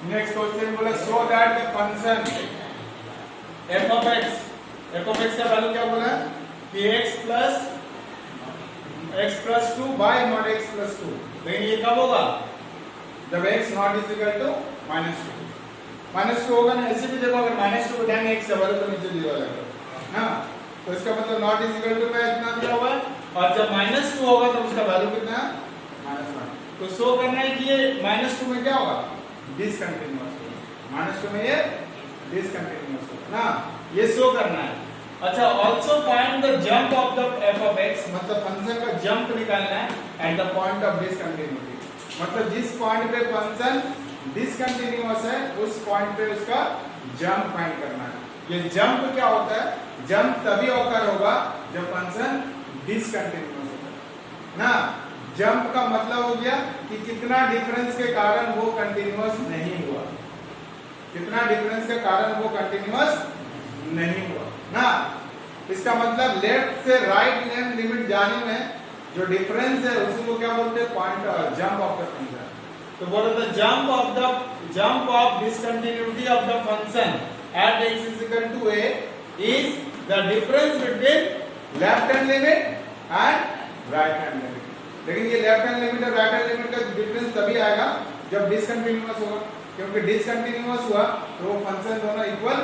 Next question बोला so that the function f of x का value क्या बोला कि x plus 2 by mod x plus 2। लेकिन ये कब होगा जब x not is equal to -2 होगा ना। ऐसे भी देखो अगर -2 बढ़ाएंगे x का वैल्यू तो नीचे 0 आ जाएगा ना, तो इसका मतलब नॉट इज इक्वल टू का इतना दिया हुआ है और जब -2 होगा तो उसका वैल्यू कितना है -1। तो शो करना है कि ये -2 में क्या होगा डिसकंटीन्यूअस होगा, -2 में ये डिसकंटीन्यूअस होगा ना, ये शो करना है। अच्छा also find the jump of the f of x, मतलब फंक्शन का जंप निकालना है at the point of discontinuity, मतलब जिस पॉइंट पे फंक्शन डिसकंटिन्यूअस है उस पॉइंट पे उसका जंप फाइंड करना है। ये जंप क्या होता है, जंप तभी ऑकर होगा जब फंक्शन डिसकंटिन्यूअस होगा ना। जंप का मतलब हो गया कि कितना डिफरेंस के कारण वो कंटिन्यूअस नहीं हुआ, कितना डिफरेंस के कारण वो कंटिन्यूअस नहीं हुआ ना। इसका मतलब लेफ्ट से राइट लेंथ लिमिट जाने में जो डिफरेंस है उसी को क्या बोलते हैं point jump of the function. तो बोलो the jump of discontinuity of the function at x is equal to a is the difference between left hand limit and right hand limit। लेकिन ये लेफ्ट हैंड लिमिट और right hand limit का difference तभी आएगा जब discontinuous होगा, क्योंकि discontinuous हुआ तो वो फंक्शन दोनों इक्वल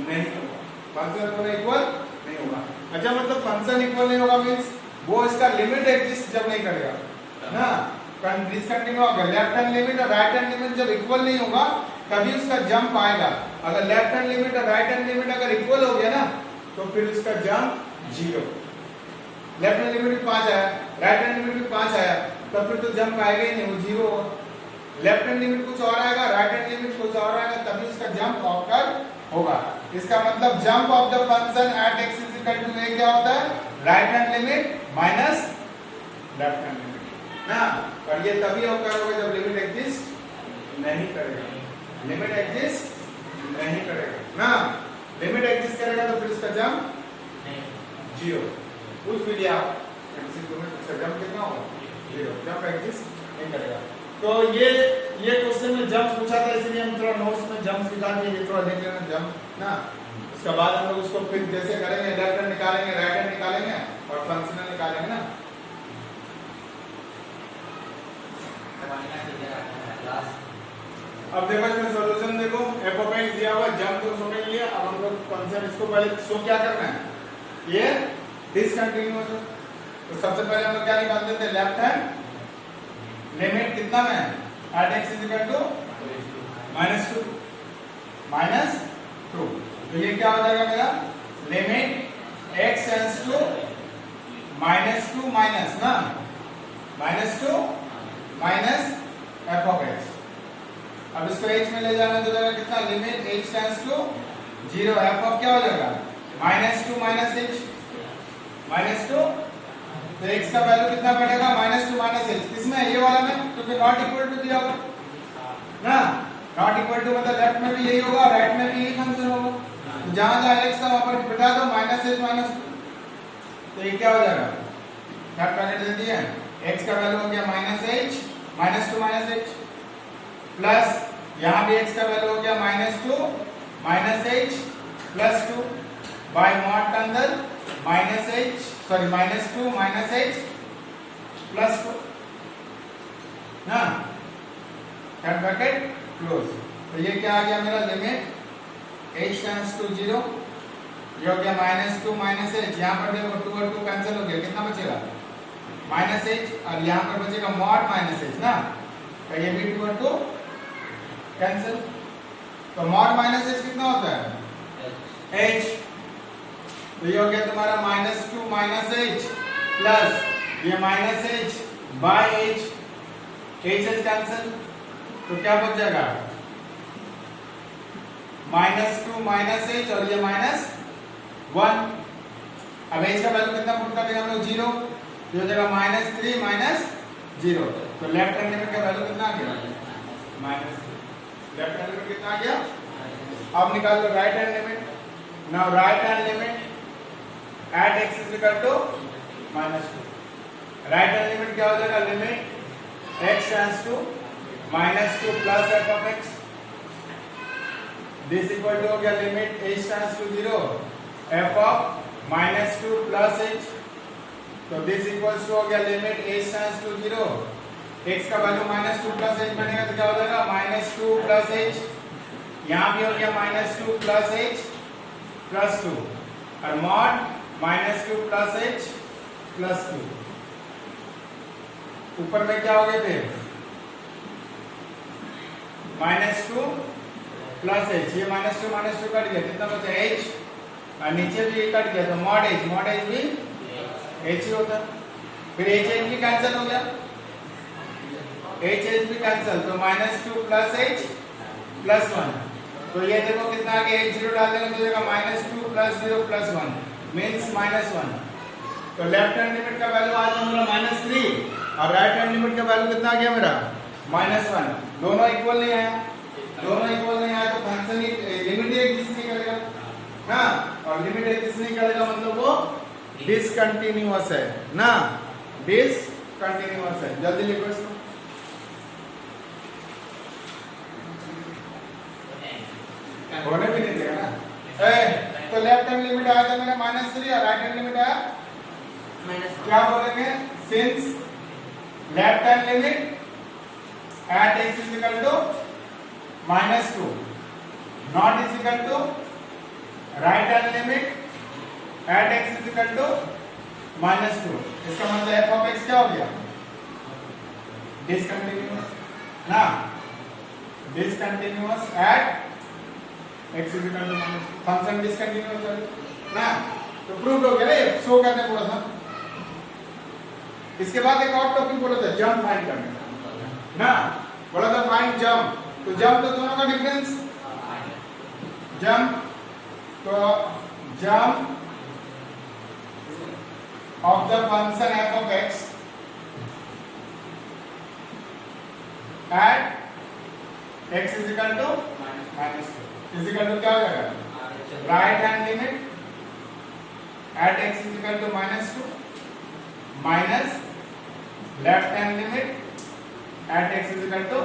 नहीं होगा, फंक्शन दोनों इक्वल नहीं होगा। अच्छा मतलब फंक्शन इक्वल नहीं होगा मींस वो इसका लिमिट एग्जिस्ट जब नहीं करेगा ना, डिसकंटिन्यू होगा। लेफ्ट हैंड लिमिट और राइट हैंड लिमिट जब इक्वल नहीं होगा तभी उसका जंप आएगा। अगर लेफ्ट हैंड लिमिट और राइट हैंड लिमिट अगर इक्वल हो गया ना तो फिर उसका जंप 0। लेफ्ट हैंड लिमिट 5 आया, राइट हैंड लिमिट 5 आया, तो फिर तो जंप आएगा ही नहीं, वो 0 होगा। लेफ्ट हैंड लिमिट कुछ और आएगा, राइट हैंड लिमिट कुछ और आएगा, तभी उसका जंप ऑकर होगा। इसका मतलब jump of the function at x is equal to a क्या होता है right hand limit minus left hand limit ना। और ये तभी ऑकर होगा जब लिमिट एग्जिस्ट नहीं करेगा, लिमिट एग्जिस्ट नहीं करेगा ना। लिमिट एग्जिस्ट करेगा तो फिर इसका जंप 0। पूछ भी लिया इसका जंप कितना होगा 0, जंप एग्जिस्ट नहीं करेगा। तो ये क्वेश्चन में जंप पूछा था इसलिए हम थोड़ा नोट्स में जंप निकाल के ये थोड़ा देख लेना जंप ना। उसके बाद हम लोग उसको फिर जैसे करेंगे लेफ्ट हैंड निकालेंगे, राइट हैंड निकालेंगे और फंक्शनल निकालेंगे ना। अब देखो इसमें सॉल्यूशन देखो f of x दिया हुआ जंप तो समझ लिया। अब हम लोग फंक्शन इसको पहले शो क्या करना है, ये डिसकंटिन्यूअस है तो सबसे पहले हम लोग क्या निकाल देते हैं लेफ्ट हैंड लिमिट कितना में at x is equal to -2 तो ये क्या हो जाएगा मेरा limit x tends to -2 minus ना -2 माइनस f of x। अब इसको h में ले जाना तो जाएगा कितना limit h tends to 0 f of क्या हो जाएगा -2 माइनस h -2 तो x का वैल्यू कितना पड़ेगा -2 माइनस h किसमें ये वाला में, क्योंकि नॉट इक्वल टू दिया होगा ना। नॉट इक्वल टू मतलब लेफ्ट में भी यही होगा राइट में भी यही फंक्शन होगा, तो जहां जहां x का वहां पर बिठा दो -h माइनस, तो ये क्या हो जाएगा क्या ब्रैकेट दे दिया x का वैल्यू हो गया -h -2 माइनस h प्लस यहां भी x का वैल्यू हो गया -2 -h प्लस 2 बाय मॉड के अंदर -2 -h प्लस 2 ना, कट ब्रैकेट क्लोज। तो ये क्या आ गया मेरा लिमिट h टेंड्स टू 0, ये हो गया -2 -h, यहां पर देखो 2 और 2 कैंसिल हो गया, कितना बचेगा -h और यहां पर बचेगा मॉड -h ना, तो ये भी 2 और 2 कैंसिल। तो मॉड -h कितना होता है h, तो ये हो गया तुम्हारा -2 -h प्लस ये -h by h, h cancel, तो क्या बच जाएगा -2 -h और ये -1। अब h का वैल्यू कितना पुट कर देंगे हम लोग 0, ये हो जाएगा -3 -0। तो लेफ्ट हैंड लिमिट का वैल्यू कितना आ गया -3, लेफ्ट हैंड लिमिट कितना आ गया। अब निकाल लो right hand limit. Now right hand limit at x is equal to -2, right hand limit क्या हो जाएगा limit x tends to -2 plus f of x this equal to हो गया limit h tends to 0 f of -2 plus h, तो this equals to हो गया limit h tends to 0, x का value -2 plus h बनेगा तो क्या हो जाएगा -2 प्लस h, यहाँ भी हो गया -2 प्लस h प्लस 2 और मॉड -2 प्लस h प्लस 2, ऊपर में क्या हो गए थे -2 प्लस h, ये -2 कट गया, कितना बचा h और नीचे भी कट गया तो मॉड h भी h ही होता, फिर h भी कैंसिल हो गया, h भी कैंसिल, तो -2 प्लस h प्लस 1, तो ये देखो कितना आ गया, h 0 डाल देंगे तो देगा -2 प्लस 0 प्लस 1 मींस -1, तो लेफ्ट हैंड लिमिट का वैल्यू आ गया मेरा -3 और राइट हैंड लिमिट का वैल्यू कितना आ गया मेरा -1, दोनों इक्वल नहीं आया, तो फंक्शन लिमिट एग्जिस्ट नहीं करेगा ना, और लिमिट एग्जिस्ट नहीं करेगा मतलब वो डिसकंटिन्यूअस है ना, डिसकंटिन्यूअस है, जल्दी लिखो इसको, होने भी नहीं देगा ना, तो लेफ्ट हैंड लिमिट आया था मेरा -3 और राइट हैंड लिमिट आया क्या बोलेंगे, since left hand limit at x is equal to -2 not is equal to right hand limit at x is equal to -2, इसका मतलब f of x क्या हो गया, डिसकंटिन्यूअस ना, discontinuous at x is equal to -2, function discontinuous है ना, तो prove हो गया ना, ये शो करने बोला था। इसके बाद एक और टॉपिक बोला था जंप फाइंड करने ना, बोला था फाइंड जंप, तो जंप तो दोनों का डिफरेंस, जंप तो jump of the function f of x at x is equal to -2 is equal to क्या हो जाएगा, right hand limit at x is equal to -2 minus left hand limit at x is equal to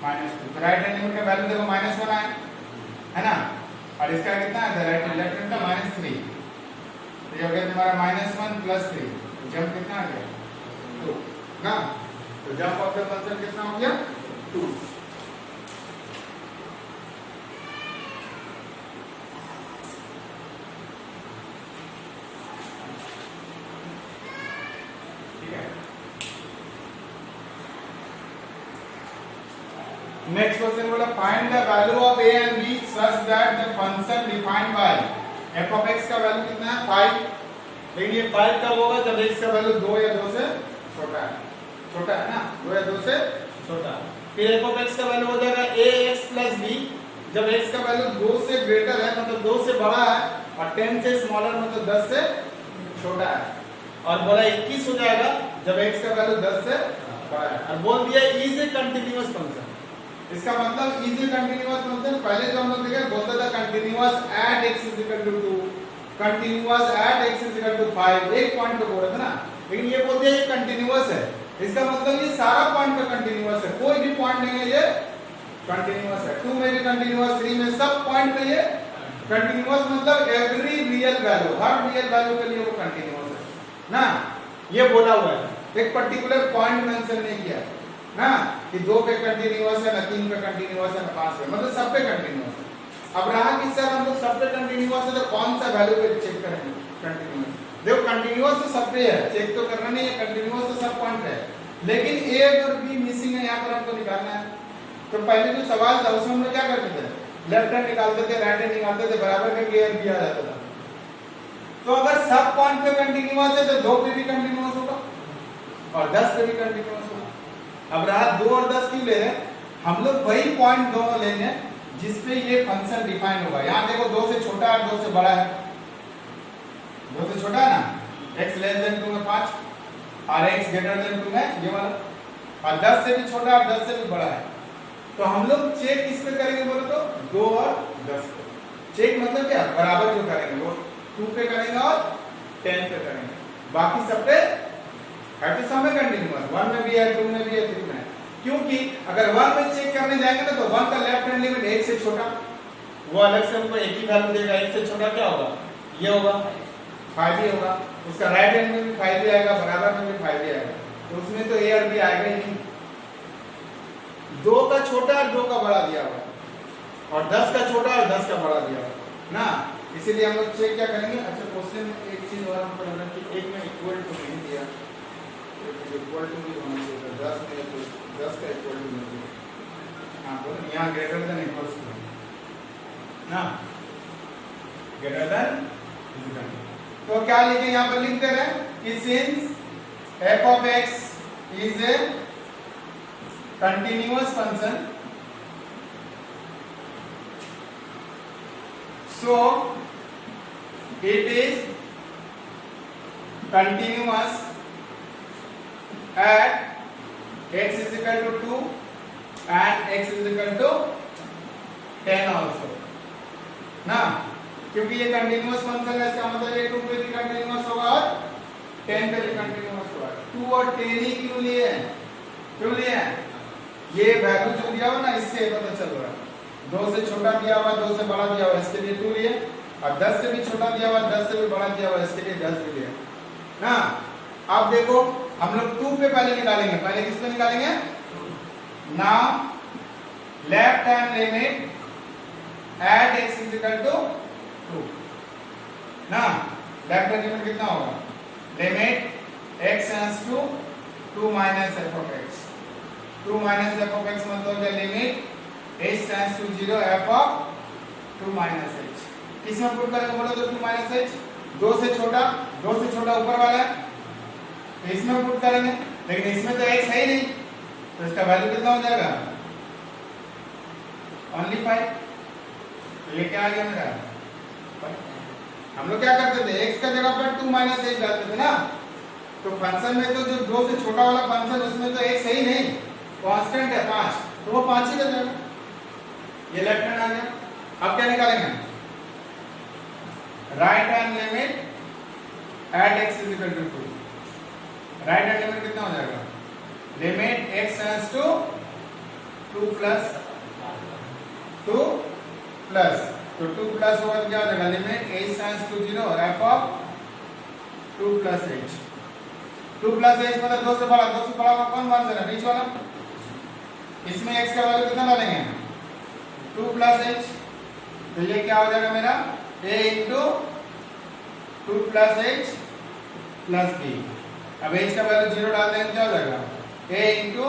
-2, तो right hand limit का value देखो -1 आया है ना, और इसका कितना है, राइट लेफ्ट हैंड का -3, तो ये हो गया तुम्हारा -1 प्लस 3, तो जंप कितना आ गया 2 ना, तो जंप ऑफ द फंक्शन कितना हो गया 2। नेक्स्ट क्वेश्चन बोला find the value of a and b such that the function defined by f of x का वैल्यू कितना है 5, लेकिन ये 5 कब होगा जब x का वैल्यू 2 या 2 से छोटा है ना, 2 या 2 से छोटा, फिर f of x का वैल्यू हो जाएगा ax plus b, जब x का वैल्यू 2 से ग्रेटर है मतलब 2 से बड़ा है और 10 से स्मॉलर मतलब 10 से छोटा है, और बोला 21 हो जाएगा जब x का वैल्यू 10 से बड़ा है, और बोल दिया इज ए कंटीन्यूअस फंक्शन, इसका मतलब इज ए कंटीन्यूअस फंक्शन, पहले जो हम लोग देखे बोलता था continuous at x is equal to 2, continuous at x is equal to 5, एक पॉइंट पे बोल रहा था ना, लेकिन ये बोलते हैं ये कंटीन्यूअस है, इसका मतलब ये सारा पॉइंट पे कंटीन्यूअस है, कोई भी पॉइंट नहीं है ये कंटीन्यूअस है, 2 में भी कंटीन्यूअस, 3 में, सब पॉइंट पे ये कंटीन्यूअस, मतलब एवरी रियल वैल्यू, हर रियल वैल्यू के लिए वो कंटीन्यूअस है ना, ये बोला हुआ है, एक पर्टिकुलर पॉइंट मेंशन नहीं किया ना कि 2 पे कंटीन्यूअस है ना 3 पे कंटीन्यूअस है ना 5 पे, मतलब सब पे कंटीन्यूअस है। अब रहा कि सर हम लोग सब पे कंटीन्यूअस है तो कौन सा वैल्यू पे चेक करेंगे कंटीन्यूअस, देखो कंटीन्यूअस तो सब पे है, चेक तो करना नहीं है, कंटीन्यूअस तो सब पॉइंट है, लेकिन a और b मिसिंग है, यहाँ पर हमको निकालना है, तो पहले जो सवाल था उसमें हम लोग क्या करते थे, लेफ्ट हैंड निकालते थे, राइट हैंड निकालते थे, बराबर करके a दिया जाता था, तो अगर सब पॉइंट पे कंटीन्यूअस है तो 2 पे भी कंटीन्यूअस होगा और 10 पे भी कंटीन्यूअस होगा। अब रहा 2 और 10 क्यों ले रहे हैं, हम लोग वही पॉइंट दोनों लेंगे जिसपे ये फंक्शन डिफाइन होगा, यहाँ देखो 2 से छोटा और 2 से बड़ा है, 2 से छोटा है ना, x लेस देन 2 में 5 और x ग्रेटर देन 2 में ये वाला, और 10 से भी छोटा और 10 से भी बड़ा है, तो हम लोग चेक किस पे करेंगे बोलो तो 2 और 10 पे, चेक मतलब क्या, बराबर जो करेंगे वो 2 पे करेंगे और 10 पे करेंगे, बाकी सब पे है तो सब में कंटीन्यूअस, 1 में भी है, 2 में भी है, 3 में है, क्योंकि अगर 1 में चेक करने जाएंगे ना तो 1 का लेफ्ट हैंड लिमिट 1 से छोटा, वो अलग से हमको एक ही वैल्यू देगा, एक से छोटा क्या होगा, ये होगा 5 ही होगा। उसका राइट हैंड में भी 5 ही आएगा, बराबर में भी 5 ही आएगा, तो उसमें तो ए और बी आएगा ही नहीं। 2 का छोटा और 2 का बड़ा दिया हुआ और 10 का छोटा और 10 का बड़ा दिया हुआ ना, इसीलिए हम लोग चेक क्या करेंगे। अच्छा क्वेश्चन में एक चीज और हमको लग रहा है कि एक में इक्वल टू नहीं दिया, इक्वल टू भी होना चाहिए, 10 में तो 10 का इक्वल टू नहीं दिया। हाँ बोलो, यहाँ ग्रेटर देन इक्वल्स टू ना, ग्रेटर देन इक्वल टू। तो क्या लिखे यहाँ पर, लिखते रहे कि since F of x is a continuous function, so it is continuous at x is equal to 2 and x is equal to 10 also ना, क्योंकि ये कंटिन्यूअस फंक्शन है, इसका मतलब ये 2 पे भी कंटिन्यूअस होगा और 10 पे भी कंटिन्यूअस होगा। 2 और 10 ही क्यों लिए हैं, क्यों लिए हैं, ये वैल्यू जो दिया हुआ ना इससे पता चल रहा है। 2 से छोटा दिया हुआ, 2 से बड़ा दिया हुआ, इसके लिए 2 लिए, और 10 से भी छोटा दिया हुआ, 10 से भी बड़ा दिया हुआ, इसके लिए 10 भी लिए ना। अब देखो हम लोग 2 पे पहले निकालेंगे, पहले किस पे निकालेंगे, now left hand limit at x is equal to 2 ना, लेफ्ट हैंड लिमिट कितना होगा, limit x tends to 2 minus f of x, 2 minus f of x मतलब क्या, limit h tends to 0 f of 2 minus h। किसमें put करेंगे बोलो तो 2 minus h, 2 से छोटा ऊपर वाला है तो इसमें पुट करेंगे, लेकिन इसमें तो x है ही नहीं, तो इसका वैल्यू कितना हो जाएगा, ओनली 5। तो ये क्या आ गया मेरा, हम लोग क्या करते थे, x का जगह पर 2 माइनस h डालते थे ना, तो फंक्शन में तो जो 2 से छोटा वाला फंक्शन उसमें तो x है ही नहीं, कांस्टेंट है 5, तो वो 5 ही रह जाएगा। ये लेफ्ट हैंड आ गया। अब क्या निकालेंगे, right hand limit at x is equal to 2, right hand limit कितना हो जाएगा, limit x tends to 2 plus तो 2 प्लस होगा तो क्या हो जाएगा, limit h tends to 0 f of 2 plus h, 2 plus h मतलब 2 से बड़ा कौन मान है, बीच वाला, इसमें x का वैल्यू कितना डालेंगे, 2 प्लस h, तो ये क्या हो जाएगा मेरा, a into 2 plus h plus b। अब h का वैल्यू 0 डाल देंगे क्या हो जाएगा, a into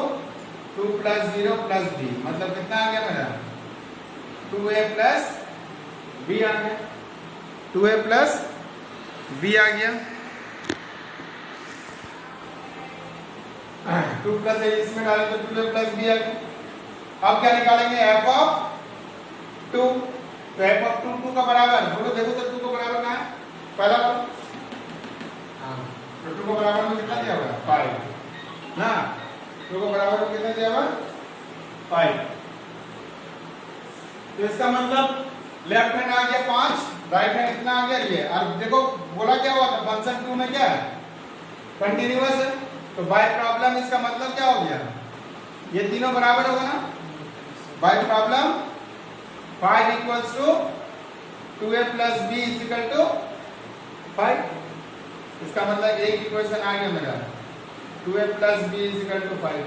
2 plus 0 plus b, मतलब कितना आ गया मेरा, 2a प्लस b आ गया, 2a प्लस b आ गया, 2 प्लस h इसमें डालें तो 2a प्लस b आ गया। अब क्या निकालेंगे, f ऑफ 2, तो f ऑफ 2 का बराबर बोलो, देखो तो 2 का बराबर कहाँ है, पहला वाला, तो 2 का बराबर में कितना दिया हुआ है, 5 ना, 2 का बराबर में कितना दिया हुआ है, 5। तो इसका मतलब लेफ्ट हैंड आ गया 5, राइट हैंड कितना आ गया ये, और देखो बोला क्या हुआ था, फंक्शन 2 में क्या है, कंटिन्यूअस है, तो बाय प्रॉब्लम इसका मतलब क्या हो गया, ये तीनों बराबर होगा ना, by problem 5 equals to 2a plus b is equal to 5। इसका मतलब एक इक्वेशन आ गया मेरा, 2a plus b is equal to 5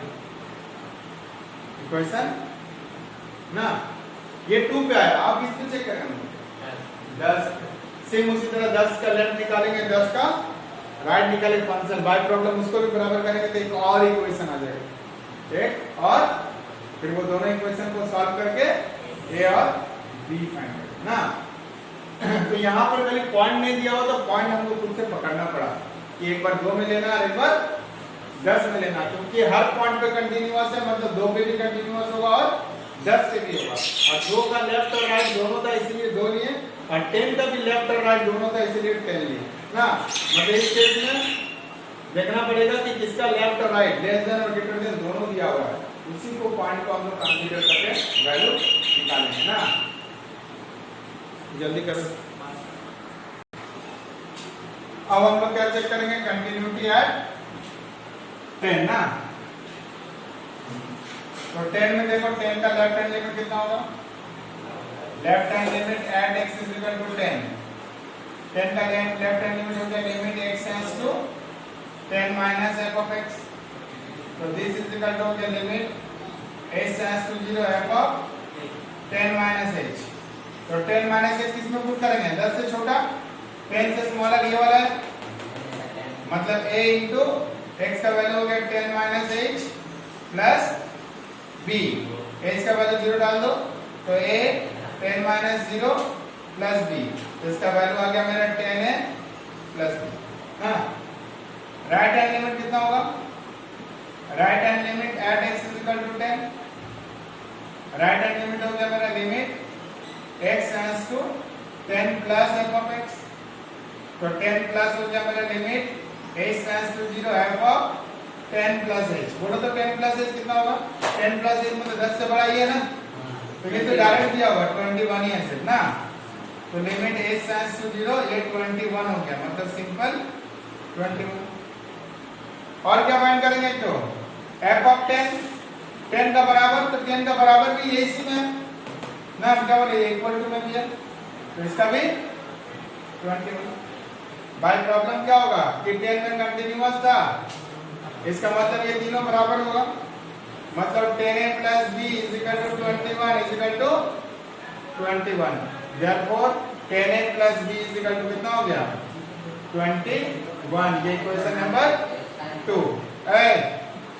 equation ना, ये 2 पे आया। आप इसको चेक करेंगे 10, सेम उसी तरह 10 का लेफ्ट निकालेंगे, 10 का राइट निकालेंगे, फंक्शन बाय प्रॉब्लम उसको भी बराबर करेंगे तो एक और इक्वेशन आ जाएगा, ठीक, और फिर वो दोनों इक्वेशन को सॉल्व करके a और b फाइंड करें ना। तो यहाँ पर खाली पॉइंट नहीं दिया हो तो पॉइंट हमको खुद से पकड़ना पड़ा कि एक बार 2 में लेना और एक बार 10 में लेना, क्योंकि हर पॉइंट पे कंटिन्यूअस है, मतलब 2 पे भी कंटिन्यूअस होगा और 10 से भी होगा, और 2 का लेफ्ट और राइट दोनों था इसलिए 2 लिए, और 10 का भी लेफ्ट और राइट दोनों था इसलिए 10 लिए ना। मतलब इस केस में देखना पड़ेगा कि किसका लेफ्ट और राइट, लेस देन और ग्रेटर देन दोनों दिया हुआ है, उसी को पॉइंट को हम लोग कंसीडर करके वैल्यू निकालेंगे ना। जल्दी करो। अब हम लोग क्या चेक करेंगे, कंटिन्यूटी एट 10 ना, तो 10 में देखो 10 का लेफ्ट हैंड लिमिट कितना होगा, left hand limit at x is equal to 10 का लेफ्ट हैंड लिमिट हो गया limit x tends to 10 minus f of x, तो this is equal to the limit h tends to 0 f of 10 minus h, तो 10 minus h किस में put करेंगे 10 से छोटा, 10 से स्मॉलर ये वाला है, मतलब a इंटू x का वैल्यू हो गया 10 minus h plus b, h का वैल्यू 0 डाल दो तो a 10 माइनस 0 प्लस b, तो इसका वैल्यू आ गया मेरा 10a प्लस b। हाँ, राइट हैंड लिमिट कितना होगा, right hand limit at x is equal to 10, right hand limit हो गया मेरा limit x tends to 10 plus f of x, तो 10 प्लस हो गया मेरा limit h tends to 0 f of 10 plus h, बोलो तो 10 प्लस h कितना होगा, 10 प्लस h मतलब 10 से बड़ा ही है ना, तो ये तो डायरेक्ट दिया होगा 21 ही है ना, तो लिमिट h टेंड्स टू 0 ये 21 हो गया, मतलब सिंपल 21। और क्या फाइंड करेंगे, तो f ऑफ 10 का बराबर, तो 10 का बराबर भी ये इसी में ना, क्या बोले इक्वल टू में भी है, तो इसका भी 21। बाय प्रॉब्लम क्या होगा कि 10 में कंटीन्यूअस था, इसका मतलब ये तीनों बराबर होगा, मतलब 10a plus b is equal to 21 is equal to 21, therefore 10a plus b is equal to कितना हो गया 21। ये क्वेश्चन नंबर 2 है,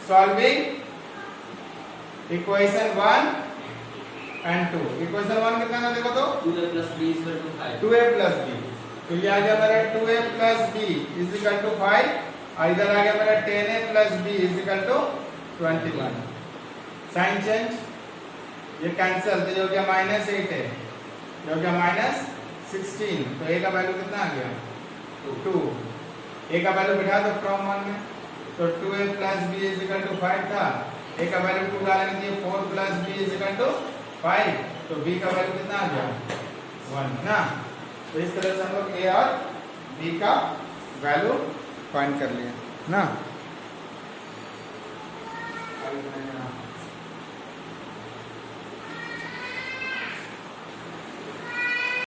सॉल्विंग इक्वेशन 1 एंड 2। इक्वेशन 1 कितना है देखो तो 2a plus b is equal to 5, 2a plus b, तो ये आ गया मेरा 2a plus b is equal to 5, और इधर आ गया मेरा 10a plus b is equal to 21। Sign change, ये कैंसिल, तो ये हो गया -8 है, ये हो गया -16, तो a का वैल्यू कितना आ गया 2, a का वैल्यू बिठा दो फ्रॉम 1 में, तो 2a plus b is equal to 5 था, a का वैल्यू 2 डालने के लिए 4 plus b is equal to 5, तो b का वैल्यू कितना आ गया 1 ना, तो इस तरह से हम लोग a और b का वैल्यू फाइंड कर लिया ना।